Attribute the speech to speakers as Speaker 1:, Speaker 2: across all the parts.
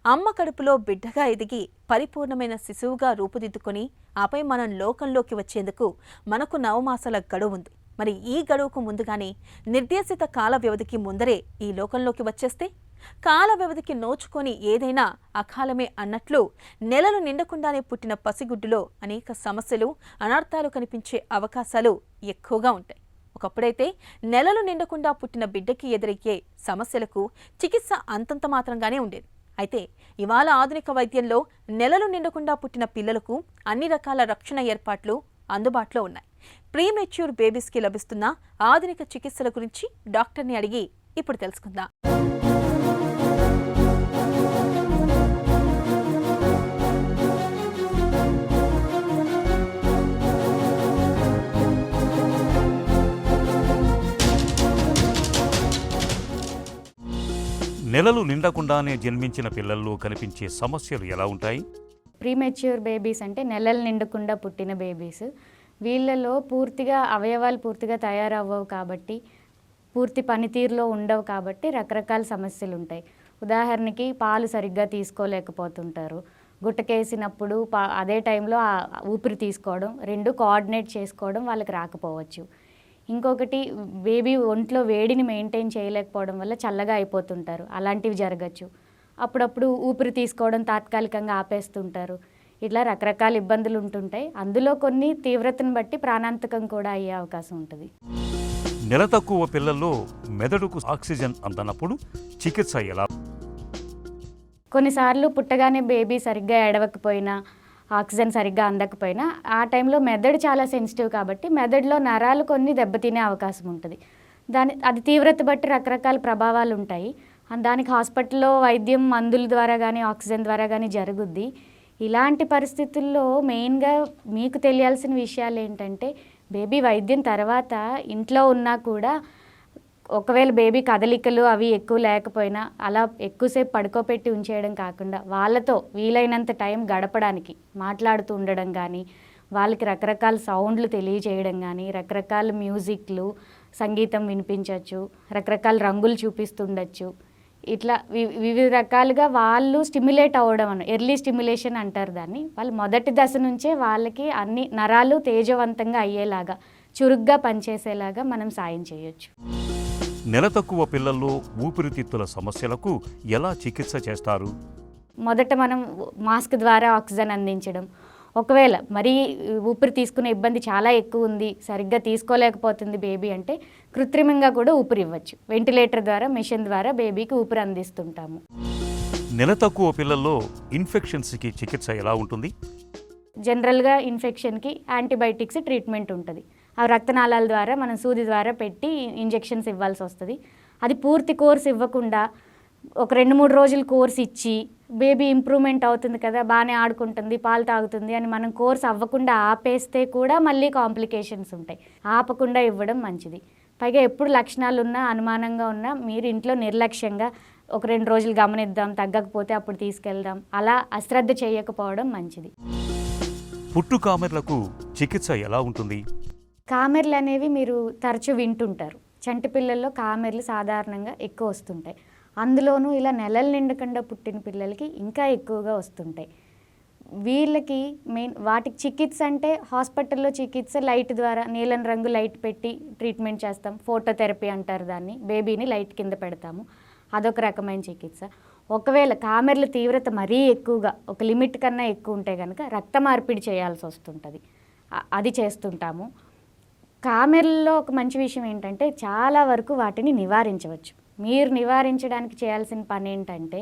Speaker 1: అమ్మ కడుపులో బిడ్డగా ఎదిగి పరిపూర్ణమైన శిశువుగా రూపుదిద్దుకొని ఆపై మనం లోకంలోకి వచ్చేందుకు మనకు 9 మాసాల గడువు ఉంది. మరి ఈ గడువుకు ముందుగానే నిర్దేశిత కాల వ్యవధికి ముందరే ఈ లోకంలోకి వచ్చేస్తే కాల వ్యవధికి నోచుకొని ఏదైనా అకాలమే అన్నట్లు నెలలు నిండకుండానే పుట్టిన పసిగుడ్డులో అనేక సమస్యలు, అనర్థాలు కనిపించే అవకాశాలు ఎక్కువగా ఉంటాయి. ఒకప్పుడైతే నెలలు నిండకుండా పుట్టిన బిడ్డకి ఎదురయ్యే సమస్యలకు చికిత్స అంతంత మాత్రంగానే ఉండేది. అయితే ఇవాళ ఆధునిక వైద్యంలో నెలలు నిండకుండా పుట్టిన పిల్లలకు అన్ని రకాల రక్షణ ఏర్పాట్లు అందుబాటులో ఉన్నాయి. ప్రీమెచ్యూర్ బేబీస్కి లభిస్తున్న ఆధునిక చికిత్సల గురించి డాక్టర్ని అడిగి ఇప్పుడు తెలుసుకుందాం.
Speaker 2: నెలలు నిండకుండానే జన్మించిన పిల్లల్లో కనిపించే సమస్యలు ఎలా ఉంటాయి?
Speaker 3: ప్రీమెచ్యూర్ బేబీస్ అంటే నెలలు నిండకుండా పుట్టిన బేబీస్. వీళ్ళలో పూర్తిగా అవయవాలు పూర్తిగా తయారవ్వవు కాబట్టి, పూర్తి పనితీరులో ఉండవు కాబట్టి రకరకాల సమస్యలు ఉంటాయి. ఉదాహరణకి పాలు సరిగ్గా తీసుకోలేకపోతుంటారు. గుట్టకేసినప్పుడు అదే టైంలో ఊపిరి తీసుకోవడం, రెండు కోఆర్డినేట్ చేసుకోవడం వాళ్ళకి రాకపోవచ్చు. ఇంకొకటి బేబీ ఒంట్లో వేడిని మెయింటైన్ చేయలేకపోవడం వల్ల చల్లగా అయిపోతుంటారు. అలాంటివి జరగచ్చు. అప్పుడప్పుడు ఊపిరి తీసుకోవడం తాత్కాలికంగా ఆపేస్తుంటారు. ఇట్లా రకరకాల ఇబ్బందులు ఉంటుంటాయి. అందులో కొన్ని తీవ్రతను బట్టి ప్రాణాంతకం కూడా అయ్యే అవకాశం ఉంటుంది.
Speaker 2: నెల తక్కువ పిల్లల్లో మెదడుకు ఆక్సిజన్ అందనప్పుడు చికిత్స ఎలా?
Speaker 3: కొన్నిసార్లు పుట్టగానే బేబీ సరిగ్గా ఏడవకపోయినా, ఆక్సిజన్ సరిగ్గా అందకపోయినా ఆ టైంలో మెదడు చాలా సెన్సిటివ్ కాబట్టి మెదడులో నరాలు కొన్ని దెబ్బతినే అవకాశం ఉంటుంది. అది తీవ్రత బట్టి రకరకాల ప్రభావాలు ఉంటాయి. దానికి హాస్పిటల్లో వైద్యం మందుల ద్వారా కానీ ఆక్సిజన్ ద్వారా కానీ జరుగుద్ది. ఇలాంటి పరిస్థితుల్లో మెయిన్గా మీకు తెలియాల్సిన విషయాలు ఏంటంటే, బేబీ వైద్యం తర్వాత ఇంట్లో ఉన్నా కూడా ఒకవేళ బేబీ కదలికలు అవి ఎక్కువ లేకపోయినా అలా ఎక్కువసేపు పడుకోపెట్టి ఉంచేయడం కాకుండా వాళ్ళతో వీలైనంత టైం గడపడానికి మాట్లాడుతూ ఉండడం కానీ, వాళ్ళకి రకరకాల సౌండ్లు తెలియజేయడం కానీ, రకరకాల మ్యూజిక్లు సంగీతం వినిపించవచ్చు, రకరకాల రంగులు చూపిస్తుండొచ్చు. ఇట్లా వివిధ రకాలుగా వాళ్ళు స్టిమ్యులేట్ అవ్వడం ఎర్లీ స్టిమ్యులేషన్ అంటారు దాన్ని. వాళ్ళు మొదటి దశ నుంచే వాళ్ళకి అన్ని నరాలు తేజవంతంగా అయ్యేలాగా, చురుగ్గా పనిచేసేలాగా మనం సాయం చేయొచ్చు.
Speaker 2: నెల తక్కువ పిల్లల్లో ఊపిరితిత్తుల సమస్యలకు ఎలా చికిత్స చేస్తారు?
Speaker 3: మొదట మనం మాస్క్ ద్వారా ఆక్సిజన్ అందించడం. ఒకవేళ మరీ ఊపిరి తీసుకునే ఇబ్బంది చాలా ఎక్కువ ఉంది, సరిగ్గా తీసుకోలేకపోతుంది బేబీ అంటే కృత్రిమంగా కూడా ఊపిరి ఇవ్వచ్చు. వెంటిలేటర్ ద్వారా, మెషిన్ ద్వారా బేబీకి ఊపిరి అందిస్తుంటాము.
Speaker 2: నెల తక్కువ పిల్లల్లో ఇన్ఫెక్షన్స్కి చికిత్స ఎలా ఉంటుంది?
Speaker 3: జనరల్గా ఇన్ఫెక్షన్కి యాంటీబయాటిక్స్ ట్రీట్మెంట్ ఉంటుంది. ఆ రక్తనాళాల ద్వారా మనం సూది ద్వారా పెట్టి ఇంజెక్షన్స్ ఇవ్వాల్సి వస్తుంది. అది పూర్తి కోర్స్ ఇవ్వకుండా ఒక 2-3 రోజులు కోర్స్ ఇచ్చి బేబీ ఇంప్రూవ్మెంట్ అవుతుంది కదా, బాగానే ఆడుకుంటుంది, పాలు తాగుతుంది అని మనం కోర్స్ అవ్వకుండా ఆపేస్తే కూడా మళ్ళీ కాంప్లికేషన్స్ ఉంటాయి. ఆపకుండా ఇవ్వడం మంచిది. పైగా ఎప్పుడు లక్షణాలు ఉన్నా, అనుమానంగా ఉన్నా మీరు ఇంట్లో నిర్లక్ష్యంగా ఒక 2 రోజులు గమనిద్దాం, తగ్గకపోతే అప్పుడు తీసుకెళ్దాం, అలా అశ్రద్ధ చేయకపోవడం మంచిది.
Speaker 2: పుట్టు కామెర్లకు చికిత్స ఎలా ఉంటుంది?
Speaker 3: కామెర్లు అనేవి మీరు తరచూ వింటుంటారు. చంటి పిల్లల్లో కామెర్లు సాధారణంగా ఎక్కువ వస్తుంటాయి. అందులోనూ ఇలా నెలలు నిండకుండా పుట్టిన పిల్లలకి ఇంకా ఎక్కువగా వస్తుంటాయి. వీళ్ళకి వాటికి చికిత్స అంటే హాస్పిటల్లో చికిత్స లైట్ ద్వారా, నీలం రంగు లైట్ పెట్టి ట్రీట్మెంట్ చేస్తాం. ఫోటోథెరపీ అంటారు దాన్ని. బేబీని లైట్ కింద పెడతాము. అదొక రకమైన చికిత్స. ఒకవేళ కామెర్ల తీవ్రత మరీ ఎక్కువగా, ఒక లిమిట్ కన్నా ఎక్కువ ఉంటే కనుక రక్త మార్పిడి చేయాల్సి వస్తుంటుంది. అది చేస్తుంటాము. కామెర్లలో ఒక మంచి విషయం ఏంటంటే చాలా వరకు వాటిని నివారించవచ్చు. మీరు నివారించడానికి చేయాల్సిన పని ఏంటంటే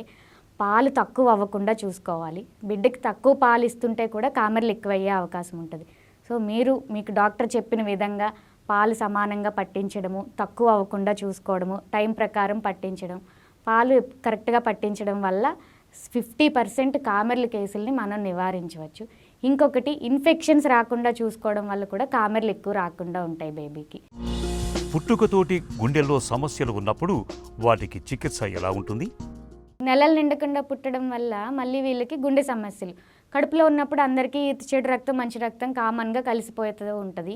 Speaker 3: పాలు తక్కువ అవ్వకుండా చూసుకోవాలి. బిడ్డకి తక్కువ పాలు ఇస్తుంటే కూడా కామెర్లు ఎక్కువయ్యే అవకాశం ఉంటుంది. సో మీకు డాక్టర్ చెప్పిన విధంగా పాలు సమానంగా పట్టించడము, తక్కువ అవ్వకుండా చూసుకోవడము, టైం ప్రకారం పట్టించడం, పాలు కరెక్ట్గా పట్టించడం వల్ల 50% కామెర్ల కేసుల్ని మనం నివారించవచ్చు. ఇంకొకటి ఇన్ఫెక్షన్స్ రాకుండా చూసుకోవడం వల్ల కూడా కామెర్లు ఎక్కువ రాకుండా ఉంటాయి బేబీకి.
Speaker 2: పుట్టుకతోటి గుండెల్లో సమస్యలు ఉన్నప్పుడు వాటికి చికిత్స ఎలా ఉంటుంది?
Speaker 3: నెలలు నిండకుండా పుట్టడం వల్ల మళ్ళీ వీళ్ళకి గుండె సమస్యలు. కడుపులో ఉన్నప్పుడు అందరికీ చెడు రక్తం మంచి రక్తం కామన్గా కలిసిపోతూ ఉంటుంది.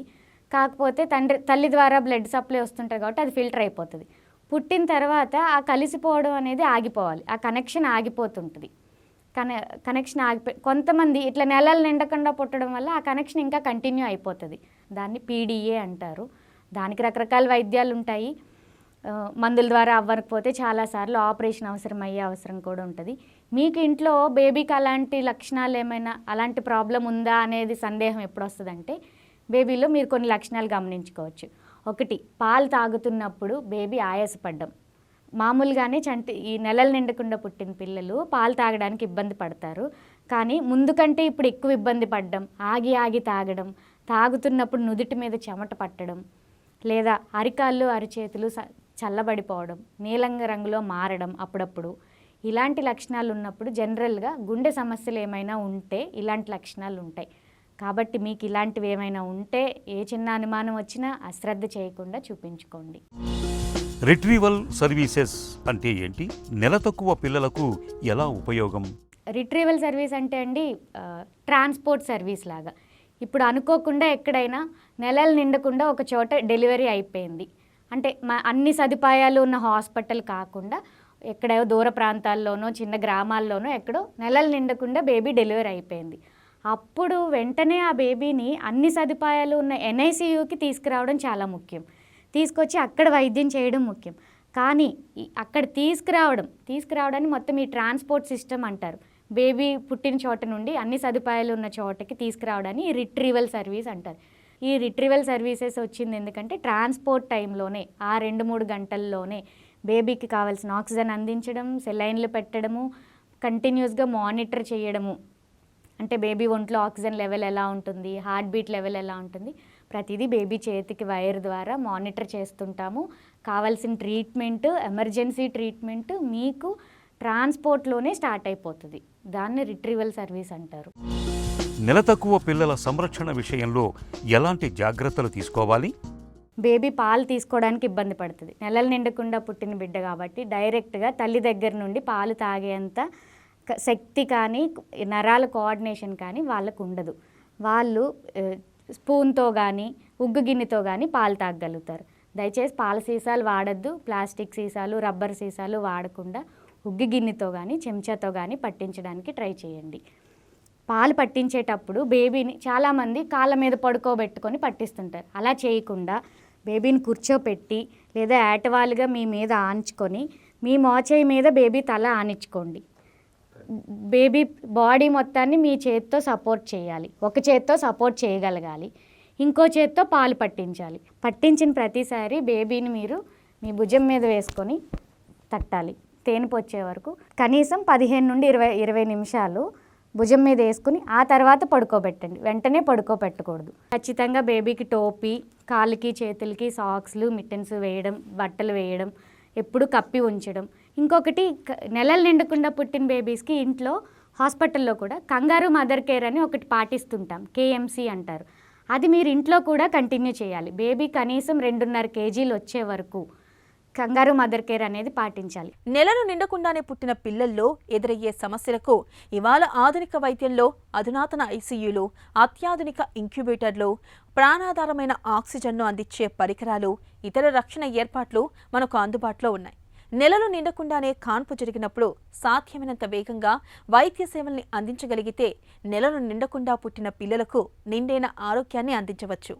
Speaker 3: కాకపోతే తల్లి ద్వారా బ్లడ్ సప్లై వస్తుంటుంది కాబట్టి అది ఫిల్టర్ అయిపోతుంది. పుట్టిన తర్వాత ఆ కలిసిపోవడం అనేది ఆగిపోవాలి, ఆ కనెక్షన్ ఆగిపోతుంటుంది. కనెక్షన్ కొంతమంది ఇట్లా నెలలు నిండకుండా పుట్టడం వల్ల ఆ కనెక్షన్ ఇంకా కంటిన్యూ అయిపోతుంది. దాన్ని పీడిఏ అంటారు. దానికి రకరకాల వైద్యాలు ఉంటాయి. మందుల ద్వారా అవ్వకపోతే చాలాసార్లు ఆపరేషన్ అవసరం కూడా ఉంటుంది. మీకు ఇంట్లో బేబీకి అలాంటి లక్షణాలు ఏమైనా అలాంటి ప్రాబ్లం ఉందా అనేది సందేహం ఎప్పుడు వస్తుందంటే బేబీలో మీరు కొన్ని లక్షణాలు గమనించుకోవచ్చు. ఒకటి, పాలు తాగుతున్నప్పుడు బేబీ ఆయాసపడ్డం. మామూలుగానే ఈ నెలలు నిండకుండా పుట్టిన పిల్లలు పాలు తాగడానికి ఇబ్బంది పడతారు. కానీ ముందు కంటే ఇప్పుడు ఎక్కువ ఇబ్బంది పడడం, ఆగి తాగడం, తాగుతున్నప్పుడు నుదుటి మీద చెమట పట్టడం, లేదా అరికాళ్ళు అరిచేతులు చల్లబడిపోవడం, నీలం రంగులో మారడం అప్పుడప్పుడు, ఇలాంటి లక్షణాలు ఉన్నప్పుడు జనరల్గా గుండె సమస్యలు ఏమైనా ఉంటే ఇలాంటి లక్షణాలు ఉంటాయి. కాబట్టి మీకు ఇలాంటివి ఏమైనా ఉంటే ఏ చిన్న అనుమానం వచ్చినా అశ్రద్ధ చేయకుండా చూపించుకోండి.
Speaker 2: రిట్రీవల్ సర్వీసెస్ అంటే ఏంటి? నెల తక్కువ పిల్లలకు ఎలా ఉపయోగం?
Speaker 3: రిట్రీవల్ సర్వీస్ అంటే అండి ట్రాన్స్పోర్ట్ సర్వీస్ లాగా. ఇప్పుడు అనుకోకుండా ఎక్కడైనా నెలలు నిండకుండా ఒక చోట డెలివరీ అయిపోయింది అంటే అన్ని సదుపాయాలు ఉన్న హాస్పిటల్ కాకుండా ఎక్కడో దూర ప్రాంతాల్లోనో చిన్న గ్రామాల్లోనో ఎక్కడో నెలలు నిండకుండా బేబీ డెలివరీ అయిపోయింది. అప్పుడు వెంటనే ఆ బేబీని అన్ని సదుపాయాలు ఉన్న NICUకి తీసుకురావడం చాలా ముఖ్యం. తీసుకొచ్చి అక్కడ వైద్యం చేయడం ముఖ్యం. కానీ అక్కడ తీసుకురావడాన్ని మొత్తం ఈ ట్రాన్స్పోర్ట్ సిస్టమ్ అంటారు. బేబీ పుట్టిన చోట నుండి అన్ని సదుపాయాలు ఉన్న చోటకి తీసుకురావడాన్ని రిట్రీవల్ సర్వీస్ అంటారు. ఈ రిట్రీవల్ సర్వీసెస్ వచ్చింది ఎందుకంటే ట్రాన్స్పోర్ట్ టైంలోనే ఆ 2-3 గంటల్లోనే బేబీకి కావాల్సిన ఆక్సిజన్ అందించడం, సెలైన్లు పెట్టడము, కంటిన్యూస్గా మానిటర్ చేయడము, అంటే బేబీ ఒంట్లో ఆక్సిజన్ లెవెల్ ఎలా ఉంటుంది, హార్ట్ బీట్ లెవెల్ ఎలా ఉంటుంది, ప్రతిదీ బేబీ చేతికి వైర్ ద్వారా మానిటర్ చేస్తుంటాము. కావాల్సిన ట్రీట్మెంట్, ఎమర్జెన్సీ ట్రీట్మెంట్ మీకు ట్రాన్స్పోర్ట్లోనే స్టార్ట్ అయిపోతుంది. దాన్ని రిట్రీవల్ సర్వీస్ అంటారు.
Speaker 2: నెల తక్కువ పిల్లల సంరక్షణ విషయంలో ఎలాంటి జాగ్రత్తలు తీసుకోవాలి?
Speaker 3: బేబీ పాలు తీసుకోవడానికి ఇబ్బంది పడుతుంది. నెలలు నిండకుండా పుట్టిన బిడ్డ కాబట్టి డైరెక్ట్గా తల్లి దగ్గర నుండి పాలు తాగేంత శక్తి కానీ నరాల కోఆర్డినేషన్ కానీ వాళ్ళకు ఉండదు. వాళ్ళు స్పూన్తో కానీ ఉగ్గు గిన్నెతో కానీ పాలు తాగగలుగుతారు. దయచేసి పాల సీసాలు వాడద్దు. ప్లాస్టిక్ సీసాలు, రబ్బర్ సీసాలు వాడకుండా ఉగ్గు గిన్నెతో కానీ చెంచాతో కానీ పట్టించడానికి ట్రై చేయండి. పాలు పట్టించేటప్పుడు బేబీని చాలామంది కాళ్ళ మీద పడుకోబెట్టుకొని పట్టిస్తుంటారు. అలా చేయకుండా బేబీని కూర్చోపెట్టి లేదా ఏటవాలుగా మీ మీద ఆంచుకొని మీ మోచేయి మీద బేబీ తల ఆనించుకోండి. బేబీ బాడీ మొత్తాన్ని మీ చేతితో సపోర్ట్ చేయాలి. ఒక చేత్తో సపోర్ట్ చేయగలగాలి, ఇంకో చేత్తో పాలు పట్టించాలి. పట్టించిన ప్రతిసారి బేబీని మీరు మీ భుజం మీద వేసుకొని తట్టాలి. తేనిపు వచ్చే వరకు కనీసం 15 నుండి 20 నిమిషాలు భుజం మీద వేసుకుని ఆ తర్వాత పడుకోబెట్టండి. వెంటనే పడుకోబెట్టకూడదు. ఖచ్చితంగా బేబీకి టోపీ, కాళ్ళకి చేతులకి సాక్స్లు, మిట్టెన్స్ వేయడం, బట్టలు వేయడం, ఎప్పుడు కప్పి ఉంచడం. ఇంకొకటి, నెలలు నిండకుండా పుట్టిన బేబీస్కి ఇంట్లో హాస్పిటల్లో కూడా కంగారు మదర్ కేర్ అని ఒకటి పాటిస్తుంటాం. KMC అంటారు. అది మీరు ఇంట్లో కూడా కంటిన్యూ చేయాలి. బేబీ కనీసం 2.5 కేజీలు వచ్చే వరకు కంగారు మదర్ కేర్ అనేది పాటించాలి.
Speaker 1: నెలలు నిండకుండానే పుట్టిన పిల్లల్లో ఎదురయ్యే సమస్యలకు ఇవాళ ఆధునిక వైద్యంలో అధునాతన ICUలు, అత్యాధునిక ఇంక్యుబేటర్లు, ప్రాణాధారమైన ఆక్సిజన్ను అందించే పరికరాలు, ఇతర రక్షణ ఏర్పాట్లు మనకు అందుబాటులో ఉన్నాయి. నెలలు నిండకుండానే కాన్పు జరిగినప్పుడు సాధ్యమైనంత వేగంగా వైద్య సేవల్ని అందించగలిగితే నెలలు నిండకుండా పుట్టిన పిల్లలకు నిండైన ఆరోగ్యాన్ని అందించవచ్చు.